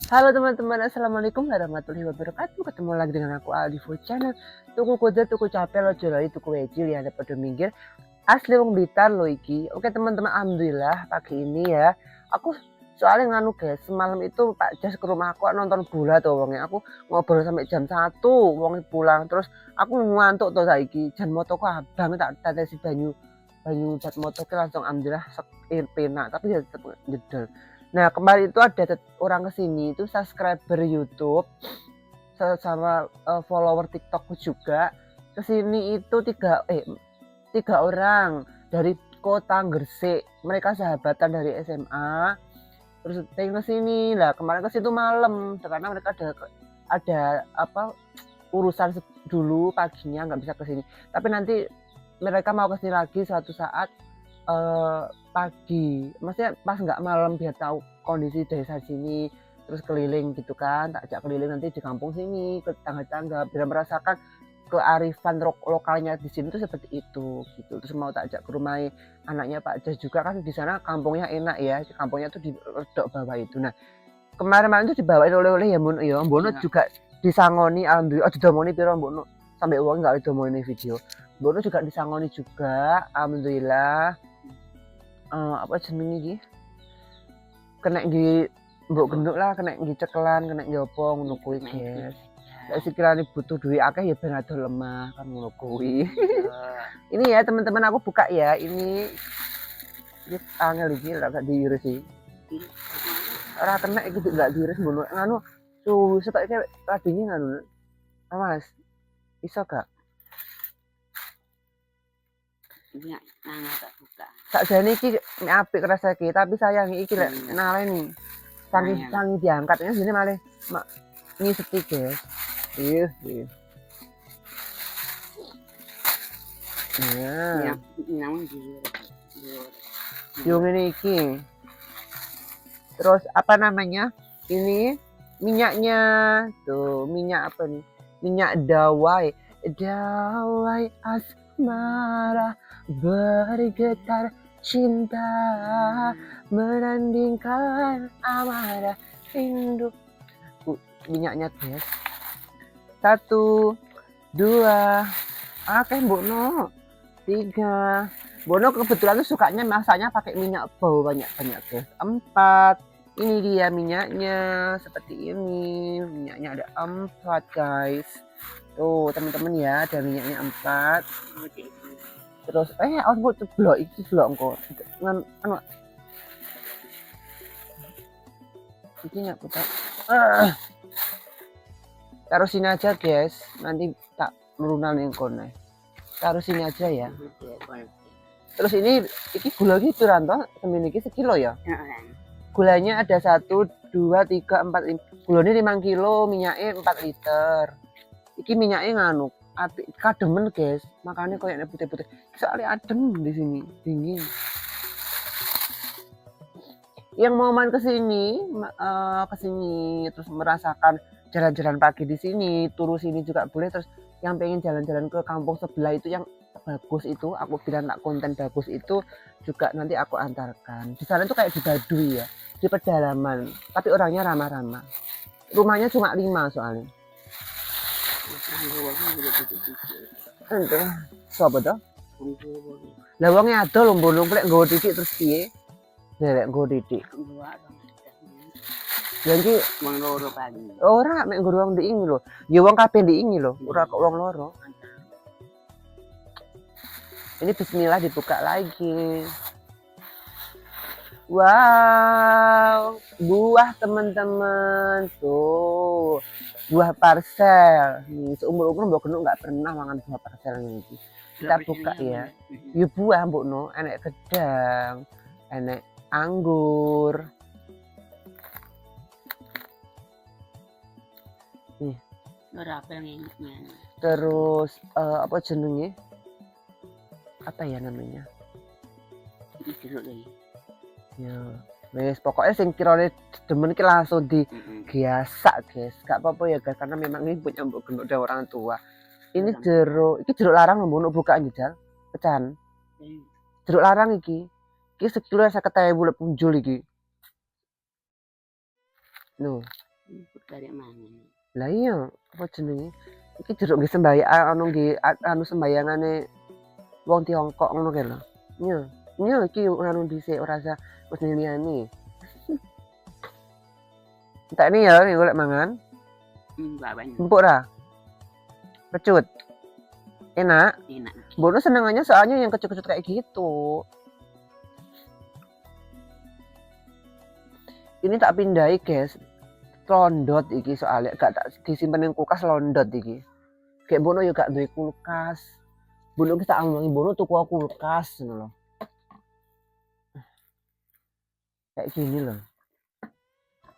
Halo teman-teman, assalamualaikum warahmatullahi wabarakatuh. Ketemu lagi dengan aku Aldi Food Channel. Tuku kuda, tuku capek lo jual tuku wejil ya ada pada minggir. Asli wong Blitar lo iki. Oke teman-teman, alhamdulillah pagi ini ya. Aku soalnya nganu guys, semalam itu Pak Jas ke rumah aku nonton bola tuh wongnya. Aku ngobrol sampai jam 1, wongnya pulang. Terus aku ngantuk tuh saiki. Jan motoku abang tak tatesi banyu cat motoku langsung alhamdulillah penak, tapi ya tetep jedel. Nah kemarin itu ada orang kesini itu subscriber YouTube sama follower TikTokku juga kesini itu tiga orang dari kota Gresik. Mereka sahabatan dari SMA. Terus pengen kesini lah. Kemarin kesini tuh malam karena mereka ada apa urusan dulu paginya nggak bisa kesini. Tapi nanti mereka mau kesini lagi suatu saat pagi, maksudnya pas nggak malam biar tahu kondisi desa sini, terus keliling gitu kan, tak ajak keliling nanti di kampung sini, ke tetangga-tetangga, biar merasakan kearifan lokalnya di sini tuh seperti itu gitu. Terus mau tak ajak ke rumah anaknya Pak Jas juga kan di sana kampungnya enak ya, kampungnya tuh di redok bawah itu. Nah kemarin-kemarin tuh dibawain oleh-oleh ya Mbono juga disangoni, alhamdulillah. Oh didomoni piro Mbono sampai uang nggak didomoni video. Mbono juga disangoni juga, alhamdulillah. Apa jenenge iki? Kena di mbok genduk lah, kena di cekelan, kena njopo ngono kuwi, guys. Lek sekiranya butuh duit akeh ya ben ado lemah kan ngono kuwi. Ini ya teman-teman aku buka ya. Ini angel iki lek gak diiris iki. Ora kena iki gak diiris ngono. Nganu suhu setoke radine nganu. Mas, iso gak? Iya, nang tak buka. Sakjane iki apik rasake, tapi sayang iki lek naleni. Saking diangkatnya sini malah ngiseti guys. Iya. Nah, yung ini iki. Terus apa namanya? Ini minyaknya. Tuh, minyak apa nih? Minyak dawai. Dawai asmara bergetar cinta menandingkan amarah rindu. Minyaknya guys. 1, 2, Bono. 3. Bono kebetulan tuh sukanya masaknya pakai minyak bau banyak-banyak guys. 4. Ini dia minyaknya seperti ini. Minyaknya ada 4 guys. Tuh teman-teman ya, ada minyaknya 4. Terus aku ceblok iki blok engko. Anu iki nggak putar. Taruh sini aja guys, nanti tak lunanin kono. Taruh sini aja ya. Terus ini gula gitu Ranto, semene iki sekilo ya. Gulanya ada 1, 2, 3, 4, 5. Gulanya 5 kilo, minyaknya 4 liter. Iki minyaknya nganu, kademen guys, makanya koyaknya putih-putih. Soalnya adem di sini, dingin. Yang mau main kesini terus merasakan jalan-jalan pagi di sini, turu sini juga boleh. Terus yang pengen jalan-jalan ke kampung sebelah itu yang bagus itu, aku bilang tak konten bagus itu juga nanti aku antarkan. Di sana tuh kayak di Baduy ya, di pedalaman, tapi orangnya ramah-ramah. Rumahnya cuma 5 soalnya. Ente, sapa to? Lah wonge ado lho mbono lek nggawa titik terus piye? Lek nggawa titik. Lha iki wong loro kali. Ora mek nggo wong ndek iki lho. Ya wong kabeh ndek iki lho, ora kok wong loro. Ini bismillah dibuka lagi. Wow, buah teman-teman tuh, buah parcel. Nih, seumur-umur Mbok Genu nggak pernah makan buah parcel ini. Kita buka ya. Ya buah Mbok No, enek gedang, enek anggur. Nih. Ora apa yang ingetnya. Terus apa jenenge? Apa ya namanya? Ya, wes pokoknya sing kirane demen ki langsung digasak guys. Gak apa-apa ya guys, karena memang ini punya Mbok Genu dan orang tua. Ini jeruk larang Mbok buka njajal. Pecahan. Jeruk larang iki. Iki sekilo 50.000 lek punjul iki. Loh, Dari mana? Lah iya, apa jenenge? Iki jeruk nggih sembayang anu nggih anu sembayangane wong Tiongkok ngono kae lho. Iya. Iya iki anu dhisik ora usah wis liyane. Entek ini ya golek mangan. Enggak banyak. Empuk ra? Kecut. Enak. Enak. Bono senengannya soalnya yang kecut-kecut kayak gitu. Ini tak pindai, guys. Londot iki soalnya gak tak disimpen ning kulkas londot iki. Kayak bono ya gak duwe kulkas. Bono ki tak omongi bono tuku kulkas ngono lho. Kayak gini loh.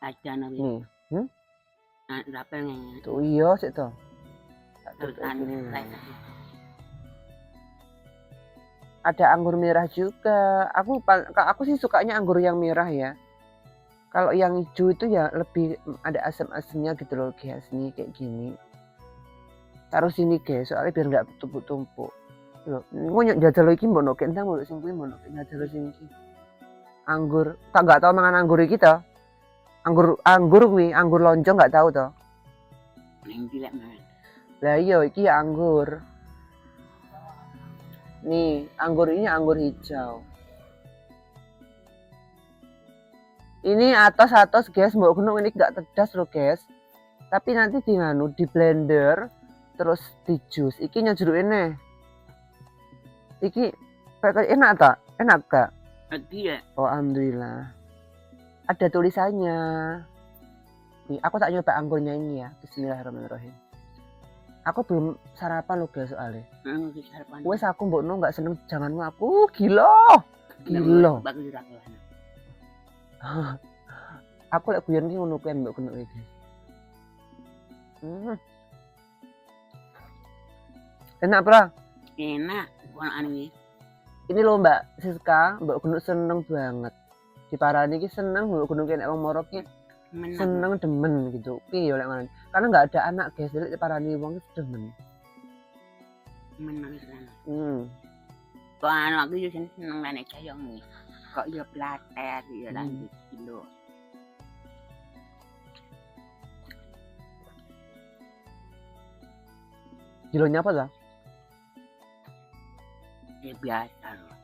Aja nabi. Nih. Berapa yang Tuh iya sik to. Tak terus tutup anu gini. lain. Ada anggur merah juga. Aku sih sukanya anggur yang merah ya. Kalau yang hijau itu ya lebih ada asam-asamnya gitu loh guys. Nih kayak gini. Taruh sini guys, soalnya biar nggak tumpuk-tumpuk. Loh, ngunyuk jajal iki mbok nek entang mbok sing kuwi mbok jajal sing iki. Anggur, tak nggak tahu mangan anggur iki to. Anggur kuwi, anggur lonjong nggak tahu to. Yang dilek mana? Lah iya iki ya anggur. Nih, anggur ini anggur hijau. Ini atos guys, mbok gunung ini gak tedas loh guys. Tapi nanti di blender terus di jus. Iki jeruk ini. Iki enak tak? Enak gak? Iya. Oh alhamdulillah. Ada tulisannya. Nih, aku tak nyoba anggurnya ini ya. Bismillahirrahmanirrahim. Aku belum sarapan loh guys soalnya. Sarapan. Wes aku mbokno nggak seneng janganmu aku gila. Gila. Bagus juga. Aku lek guyon ki ngono kuwi mbok kena iki. Enak pra? Enak. Bukan anu ini. Ini loh Mbak Siska, Mbak Gunung seneng banget. Di Parani ki seneng Mbak Gunung ki nek wong Moro ki seneng demen gitu. Ki yo lek ngono. Karena enggak ada anak guys, jadi di Parani wong ki demen. Menang sana. Kok aku yo seneng nek cayong nih. Kok yo plater yo lanjut kilo. Kilonya apa lah? Ya biasa loh.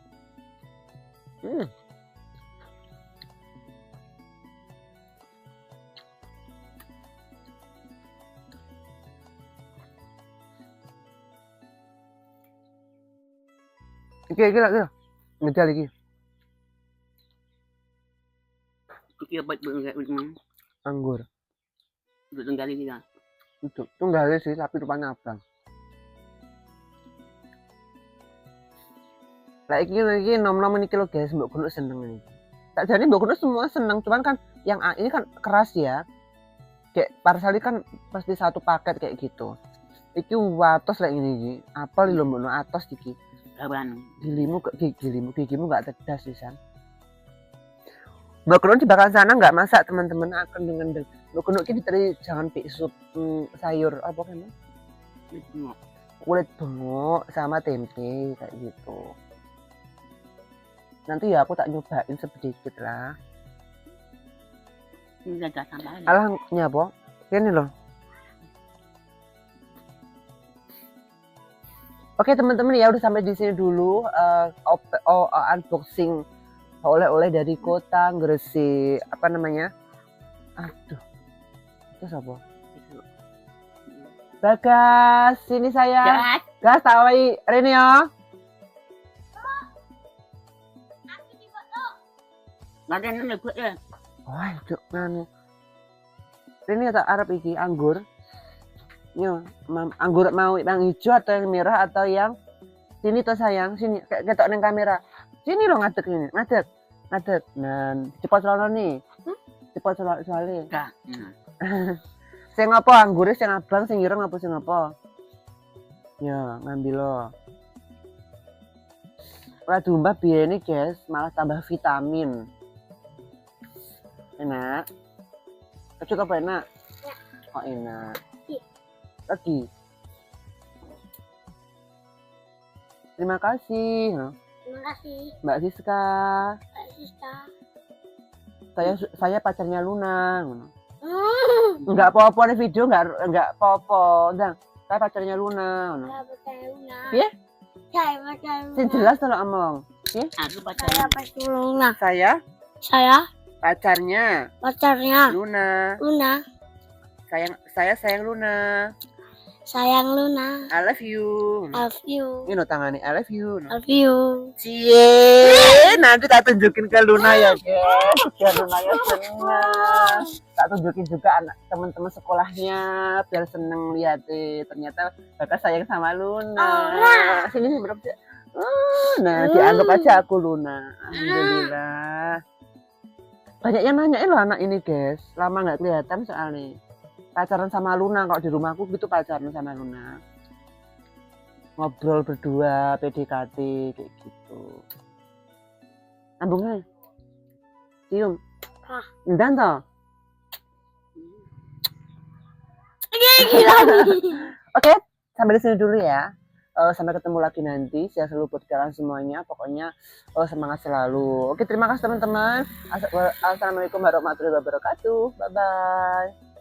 Iki lah. Ngejal iki. Iki buat Anggur. Untuk tunggal ini kan. Itu tunggalnya sih tapi rupanya abang. Lah iki nom-nom ini kilo guys, Mbak Gunung seneng ini. Tak jadi Mbak Gunung semua seneng, cuman kan yang ini kan keras ya. Kayak parsali kan pasti satu paket kayak gitu. Iki watos kayak gini iki. Apel lho Mbak atos iki. Kapan? Gigimu gak tedas pisan. Mbak Gunung di belakang sana nggak masak teman-teman akan dengan Mbak Gunung ini tadi jangan sup sayur apa kan? Kulit bengok sama tempe kayak gitu. Nanti ya aku tak nyobain sedikit lah. Ini udah tambah. Alah nyapa? Ini loh. Oke teman-teman ya udah sampai di sini dulu unboxing oleh-oleh dari kota Gresik. Apa namanya? Aduh. Terus apa? Bagas, sini saya. Gas tawai Rene ya. Nggak ada yang lebut ya. Wah, cuk nanu. Ini tak Arab iki anggur. Yo, anggur mau yang hijau atau yang merah atau yang sini toh sayang, sini ketok neng kamera. Sini loh ngadeg ini, ngadeg. Nah, cepat soalnya nih. Cepat soalnya. Enggak. Sing apa anggure sing abang sing ireng apa sing apa? Ya, ngambil lo. Ora domba biyen ini guys, malah tambah vitamin. Enak. Kecut apa enak? Oh enak. Lagi. Terima kasih. Terima kasih, Mbak Siska. Kak Siska. Saya pacarnya Luna. Enggak apa-apa nih video enggak apa-apa. Ndang, saya pacarnya Luna ngono. Piye? Saya pacar Sing Luna. jelas tolong ngomong. Piye? Aku Saya pacaran. pacar Luna. Saya Saya pacarnya pacarnya Luna. Luna. Saya sayang Luna. Sayang Luna. I love you. Love you. Ini tangannya I love you. Love you. Cie, nanti tak tunjukin ke Luna ya, guys. Biar Lunanya seneng. Tak tunjukin juga anak teman-teman sekolahnya biar seneng lihat ternyata kakak sayang sama Luna. Sini berapa sih? Nah, dianggap aja aku Luna. Alhamdulillah. Banyak yang nanyain loh anak ini, guys. Lama nggak kelihatan soalnya. Pacaran sama Luna, kalau di rumahku gitu pacaran sama Luna. Ngobrol berdua, PDKT kayak gitu. Ambungnya cium. Endan toh. Gila. Oke, sampai di sini dulu ya. Sampai ketemu lagi nanti. Sehat selalu buat kalian semuanya. Pokoknya semangat selalu. Oke, terima kasih teman-teman. Assalamualaikum warahmatullahi wabarakatuh. Bye bye.